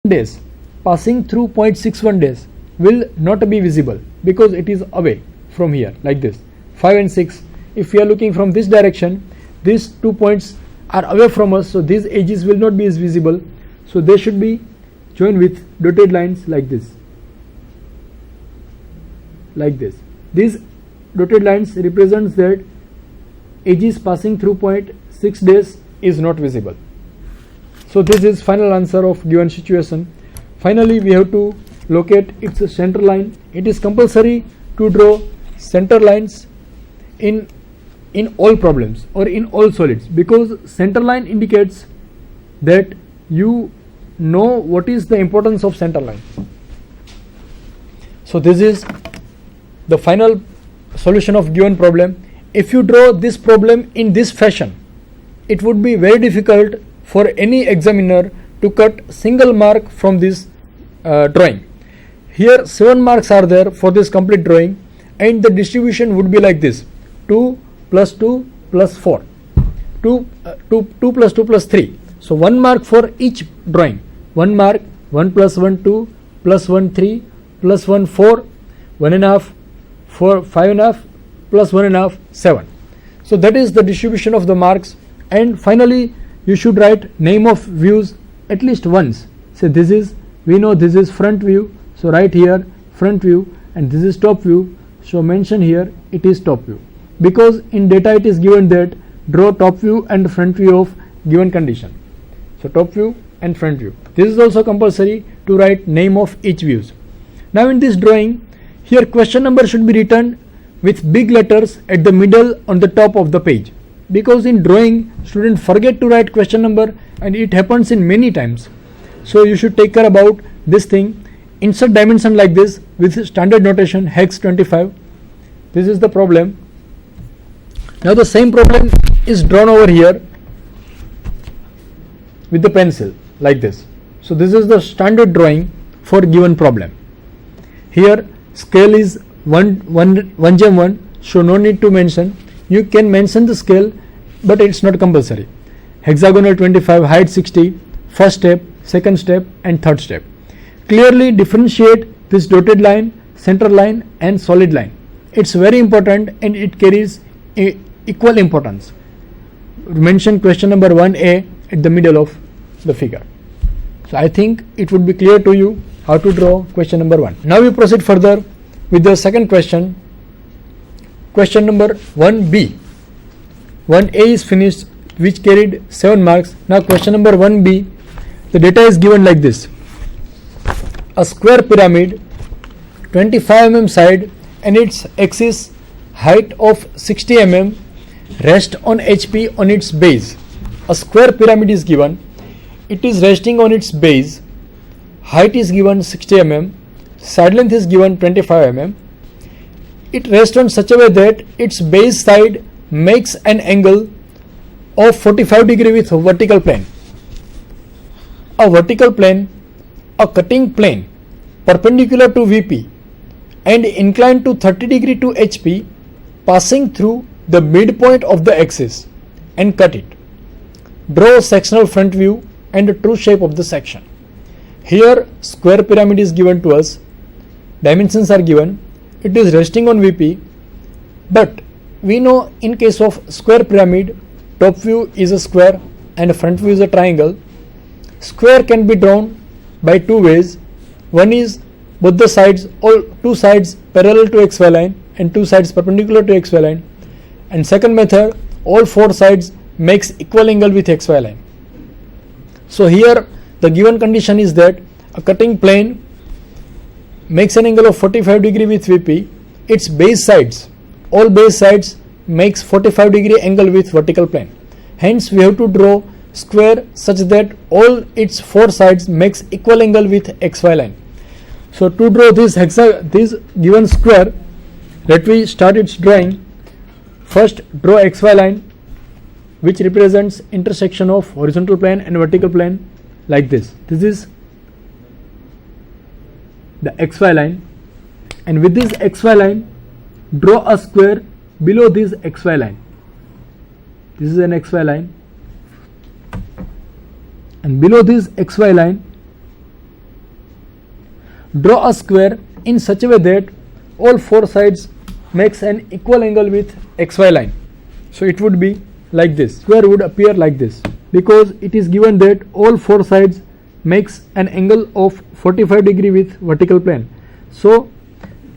days passing through 0.61 days will not be visible because it is away from here like this. 5 and 6, if we are looking from this direction, these 2 points are away from us, so these edges will not be as visible, so they should be joined with dotted lines like this. These dotted lines represents that edges passing through 0.6 days is not visible. So this is final answer of given situation. Finally, we have to locate its center line. It is compulsory to draw center lines in all problems or in all solids, because center line indicates that you know what is the importance of center line. So this is the final solution of given problem. If you draw this problem in this fashion, it would be very difficult for any examiner to cut single mark from this drawing. Here 7 marks are there for this complete drawing, and the distribution would be like this: 2 plus 2 plus 4, 2 plus 2 plus 3. So 1 mark for each drawing. 1 mark, 1 plus 1 2 plus 1 3 plus 1 4, 1 and a half, 4 5 and a half plus 1 and a half 7. So that is the distribution of the marks. And finally you should write name of views at least once. Say this is, we know this is front view, so write here front view, and this is top view, so mention here it is top view, because in data it is given that draw top view and front view of given condition. So top view and front view. This is also compulsory to write name of each views. Now in this drawing, here question number should be written with big letters at the middle on the top of the page, because in drawing students forget to write question number, and it happens in many times. So you should take care about this thing. Insert dimension like this with standard notation hex 25. This is the problem. Now the same problem is drawn over here with the pencil like this. So this is the standard drawing for given problem. Here scale is 1:1, so no need to mention. You can mention the scale, but it's not compulsory. Hexagonal 25, height 60, first step, second step and third step. Clearly differentiate this dotted line, center line and solid line. It's very important and it carries equal importance. Mention question number 1A at the middle of the figure. So I think it would be clear to you how to draw question number 1. Now we proceed further with the second question. Question number 1B. 1A is finished, which carried 7 marks. Now question number 1B, the data is given like this. A square pyramid, 25 mm side and its axis height of 60 mm, rest on HP on its base. A square pyramid is given, it is resting on its base, height is given 60 mm, side length is given 25 mm. It rests on such a way that its base side makes an angle of 45 degree with vertical plane. A vertical plane, a cutting plane perpendicular to VP and inclined to 30 degree to HP, passing through the midpoint of the axis, and cut it. Draw sectional front view and the true shape of the section. Here square pyramid is given to us, dimensions are given, it is resting on VP, but we know in case of square pyramid, top view is a square and front view is a triangle. Square can be drawn by two ways. One is both the sides, all two sides parallel to XY line and two sides perpendicular to XY line, and second method, all four sides makes equal angle with XY line. So here the given condition is that a cutting plane makes an angle of 45 degree with VP, its base sides, all base sides makes 45 degree angle with vertical plane. Hence we have to draw square such that all its four sides makes equal angle with XY line. So to draw this given square, let me start its drawing. First draw XY line, which represents intersection of horizontal plane and vertical plane like this. This is the XY line, and with this XY line draw a square below this XY line. This is an XY line, and below this XY line draw a square in such a way that all four sides makes an equal angle with xy line. So it would be like this. Square would appear like this because it is given that all four sides makes an angle of 45 degree with vertical plane. So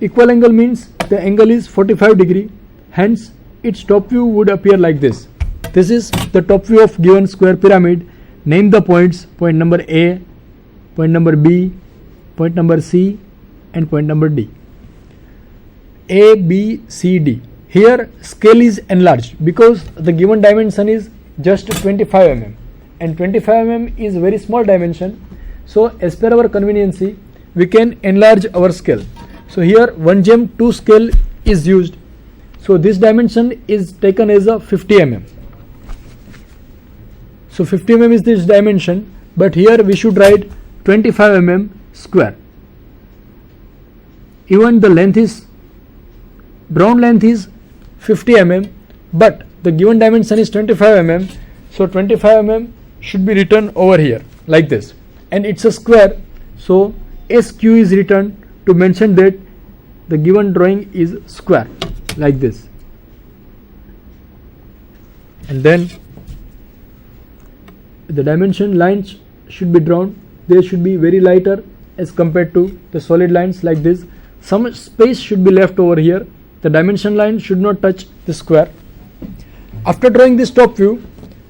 equal angle means the angle is 45 degree, hence its top view would appear like this. This is the top view of given square pyramid. Name the points, point number A, point number B, point number C and point number D. A, B, C, D. Here scale is enlarged because the given dimension is just 25 mm and 25 mm is very small dimension. So as per our conveniency we can enlarge our scale. So here 1:2 scale is used. So this dimension is taken as a 50 mm. So 50 mm is this dimension, but here we should write 25 mm square. Even the length is, drawn length is 50 mm, but the given dimension is 25 mm. So 25 mm should be written over here like this, and it's a square. So SQ is written to mention that the given drawing is square like this. And then the dimension lines should be drawn. They should be very lighter as compared to the solid lines like this. Some space should be left over here. The dimension line should not touch the square. After drawing this top view,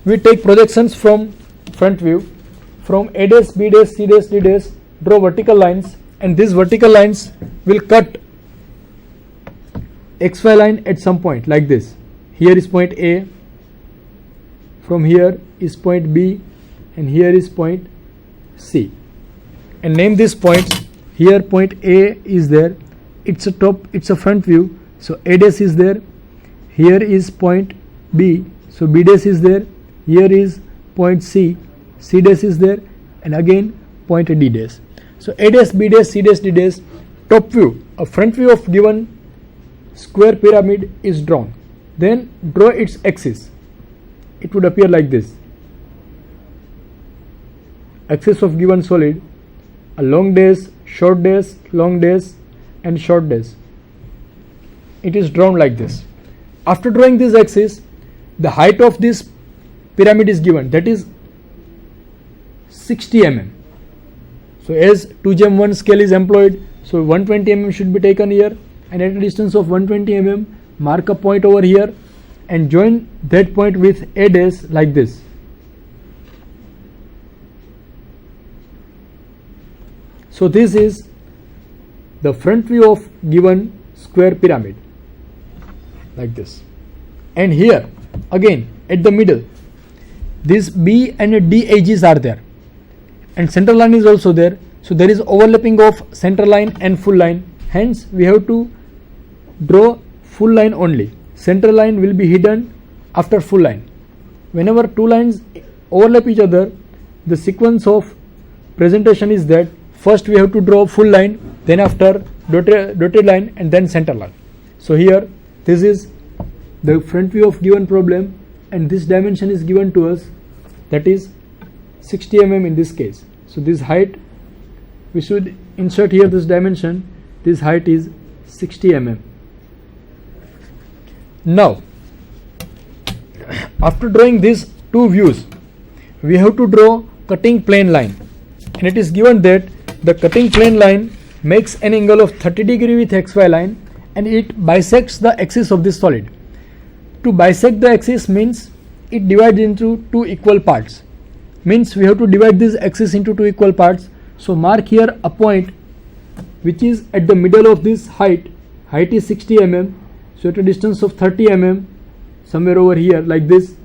we take projections from front view. From A dash, B dash, C dash, D dash, draw vertical lines, and these vertical lines will cut XY line at some point like this. Here is point A, from here is point B, and here is point C. And name these points. Here point A is there, it's a top, it's a front view, so A dash is there. Here is point B, so B dash is there. Here is point C, C dash is there, and again point D dash. So A dash, B dash, C dash, D dash, top view, a front view of given square pyramid is drawn. Then draw its axis. It would appear like this. Axis of given solid, a long dash, short dash, long dash and short dash. It is drawn like this. After drawing this axis, the height of this pyramid is given, that is 60 mm. So as 2:1 scale is employed, so 120 mm should be taken here, and at a distance of 120 mm mark a point over here and join that point with A dash like this. So this is the front view of given square pyramid like this. And here again at the middle, these B and D edges are there, and center line is also there. So there is overlapping of center line and full line, hence we have to draw full line only. Center line will be hidden after full line. Whenever two lines overlap each other, the sequence of presentation is that first we have to draw full line, then after dotted line, and then center line. So here this is the front view of given problem, and this dimension is given to us, that is 60 mm in this case. So this height, we should insert here this dimension. This height is 60 mm. Now after drawing these two views, we have to draw cutting plane line, and it is given that the cutting plane line makes an angle of 30 degree with XY line, and it bisects the axis of this solid. To bisect the axis means it divides into two equal parts. Means we have to divide this axis into two equal parts. So mark here a point which is at the middle of this height. Height is 60 mm. So at a distance of 30 mm, somewhere over here like this,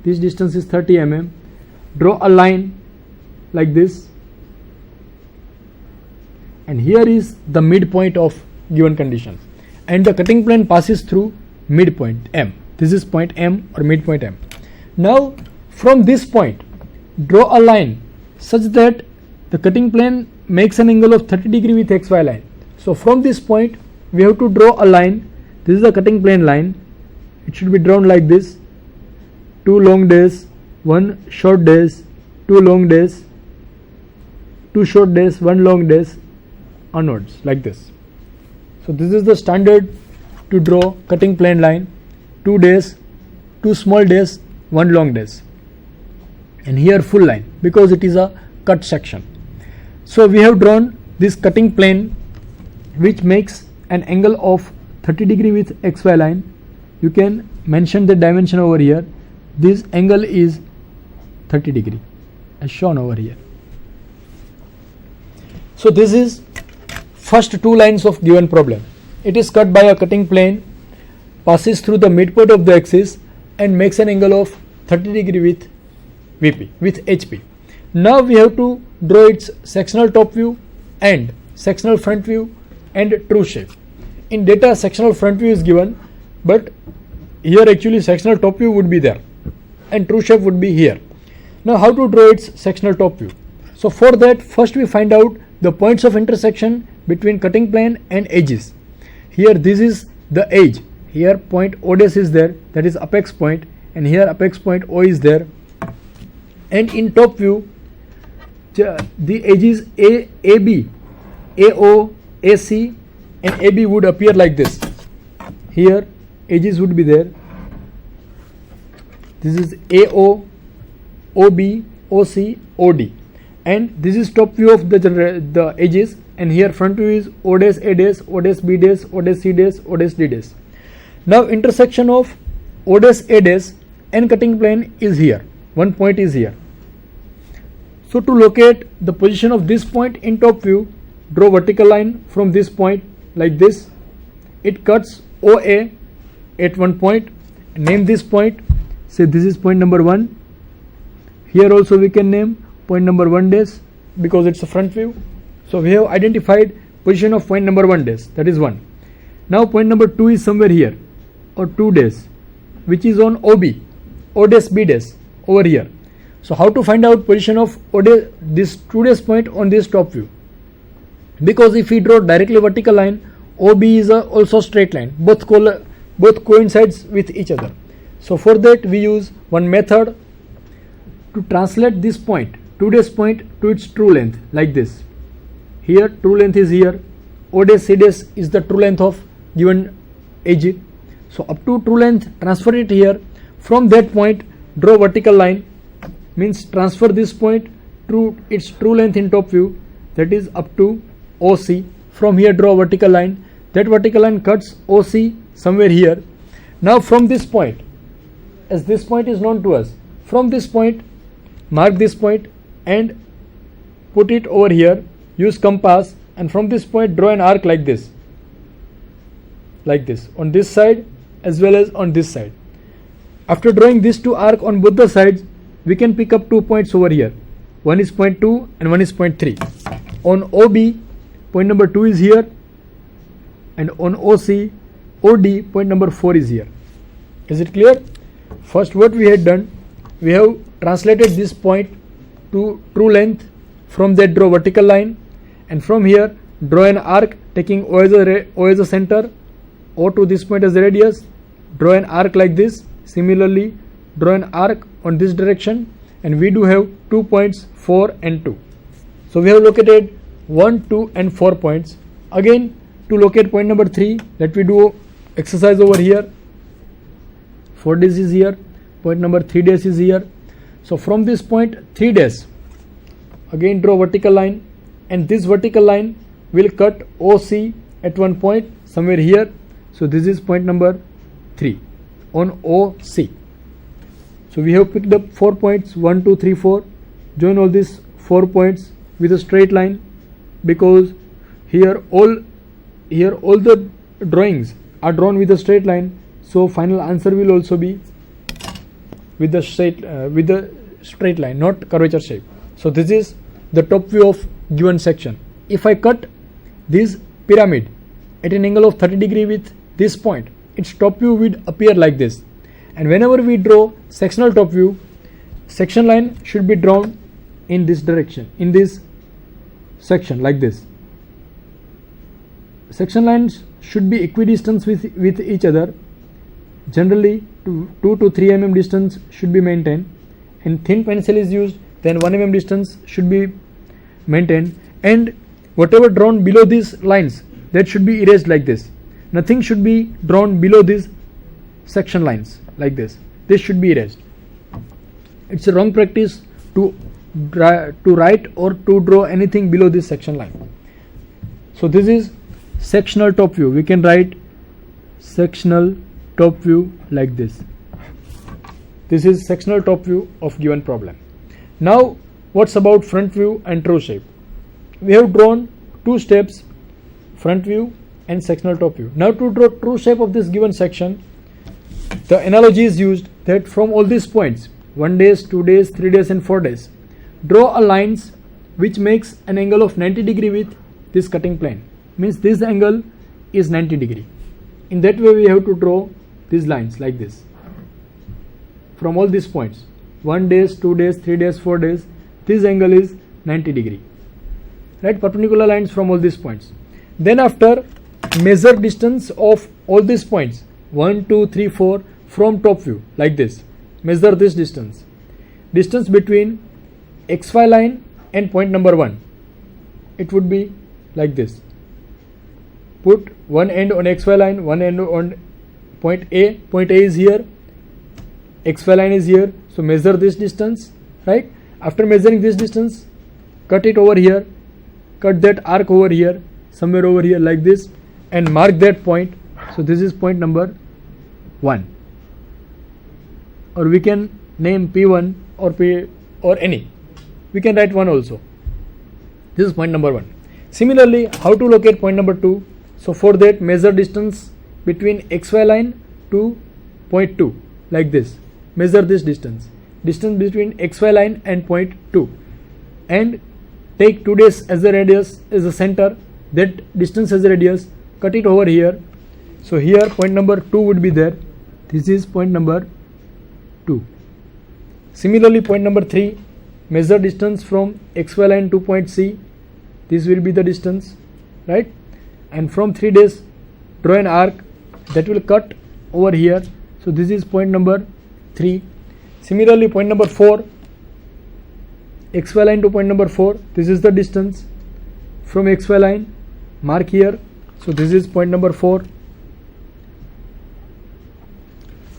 this distance is 30 mm. Draw a line like this, and here is the midpoint of given condition, and the cutting plane passes through midpoint M. This is point M or midpoint M. Now from this point draw a line such that the cutting plane makes an angle of 30 degree with XY line. So from this point we have to draw a line. This is the cutting plane line. It should be drawn like this: two long days, one short days, two long days, two short days, one long days, onwards like this. So this is the standard to draw cutting plane line, 2 days, 2 small days, 1 long days, and here full line because it is a cut section. So we have drawn this cutting plane which makes an angle of 30 degree with XY line. You can mention the dimension over here. This angle is 30 degree as shown over here. So this is first 2 lines of given problem. It is cut by a cutting plane, passes through the midpoint of the axis and makes an angle of 30 degree with VP, with HP. Now we have to draw its sectional top view and sectional front view and true shape. In data, sectional front view is given, but here actually sectional top view would be there and true shape would be here. Now how to draw its sectional top view? So for that, first we find out the points of intersection between cutting plane and edges. Here this is the edge. Here point O dash is there, that is apex point, and here apex point O is there. And in top view, the edges AB, AO, AC and AB would appear like this. Here edges would be there. This is AO, OB, OC, OD, and this is top view of the edges, and here front view is O dash A dash, O dash B dash, O dash C dash, O dash D dash. Now intersection of O dash A dash and cutting plane is here. One point is here. So to locate the position of this point in top view, draw vertical line from this point like this. It cuts OA at one point. Name this point. Say this is point number 1. Here also we can name point number 1 dash because it's a front view. So we have identified position of point number 1 dash, that is 1. Now point number 2 is somewhere here, or 2 dash, which is on OB, O dash B dash over here. So how to find out position of O dash, this 2 dash point on this top view? Because if we draw directly vertical line, OB is also straight line, both coincides with each other. So for that we use one method to translate this point, 2 dash point, to its true length like this. Here true length is here, O dash C dash is the true length of given edge. So up to true length, transfer it here. From that point draw vertical line, means transfer this point to its true length in top view, that is up to OC. From here draw vertical line, that vertical line cuts OC somewhere here. Now from this point, as this point is known to us, from this point mark this point and put it over here, use compass, and from this point draw an arc like this on this side as well as on this side. After drawing these 2 arcs on both the sides, we can pick up 2 points over here. One is point 2 and one is point 3. On OB, point number 2 is here, and on OC, OD, point number 4 is here. Is it clear? First what we had done, we have translated this point to true length. From that draw vertical line, and from here draw an arc taking O as a center, O to this point as the radius, draw an arc like this. Similarly draw an arc on this direction, and we do have 2 points, 4 and 2. So we have located 1, 2 and 4 points. Again to locate point number 3, let me do exercise over here. 4 dash is here, point number 3 dash is here. So from this point 3 dash, again draw vertical line, and this vertical line will cut OC at one point somewhere here. So this is point number 3 on OC. So we have picked up 4 points, 1, 2, 3, 4. Join all these 4 points with a straight line, because here all the drawings are drawn with a straight line. So final answer will also be with the straight line, not curvature shape. So this is the top view of given section. If I cut this pyramid at an angle of 30 degree with this point, its top view would appear like this. And whenever we draw sectional top view, section line should be drawn in this direction, in this section like this. Section lines should be equidistant with each other. Generally 2 to 3 mm distance should be maintained, and thin pencil is used, then 1 mm distance should be maintained. And whatever drawn below these lines, that should be erased like this. Nothing should be drawn below these section lines like this. This should be erased. It's a wrong practice to write or to draw anything below this section line. So this is sectional top view. We can write sectional top view like this. This is sectional top view of given problem. Now what's about front view and true shape? We have drawn two steps, front view and sectional top view. Now to draw true shape of this given section, the analogy is used that from all these points, 1 days, 2 days, 3 days and 4 days, draw a lines which makes an angle of 90 degree with this cutting plane. Means this angle is 90 degree. In that way we have to draw these lines like this. From all these points, 1 days, 2 days, 3 days, 4 days, this angle is 90 degree. Right, perpendicular lines from all these points. Then after, measure distance of all these points, 1, 2, 3, 4 from top view like this. Measure this distance. Distance between XY line and point number 1. It would be like this. Put one end on XY line, one end on point A. Point A is here, XY line is here. So measure this distance, right? After measuring this distance, cut it over here, cut that arc over here, somewhere over here like this, and mark that point. So this is point number 1, or we can name P1 or P or any. We can write 1 also. This is point number 1. Similarly, how to locate point number 2? So for that, measure distance between XY line to point 2 like this. Measure this distance between XY line and point 2, and take 2 days as the radius as the center, that distance as the radius, cut it over here. So here point number 2 would be there. This is point number 2. Similarly, point number 3, measure distance from XY line to point C. This will be the distance, right? And from 3 days, draw an arc that will cut over here. So this is point number 3. Similarly, point number 4, XY line to point number 4. This is the distance from XY line. Mark here. So this is point number 4.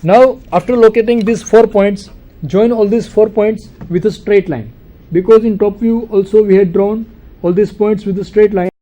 Now after locating these 4 points, join all these 4 points with a straight line, because in top view also we had drawn all these points with a straight line.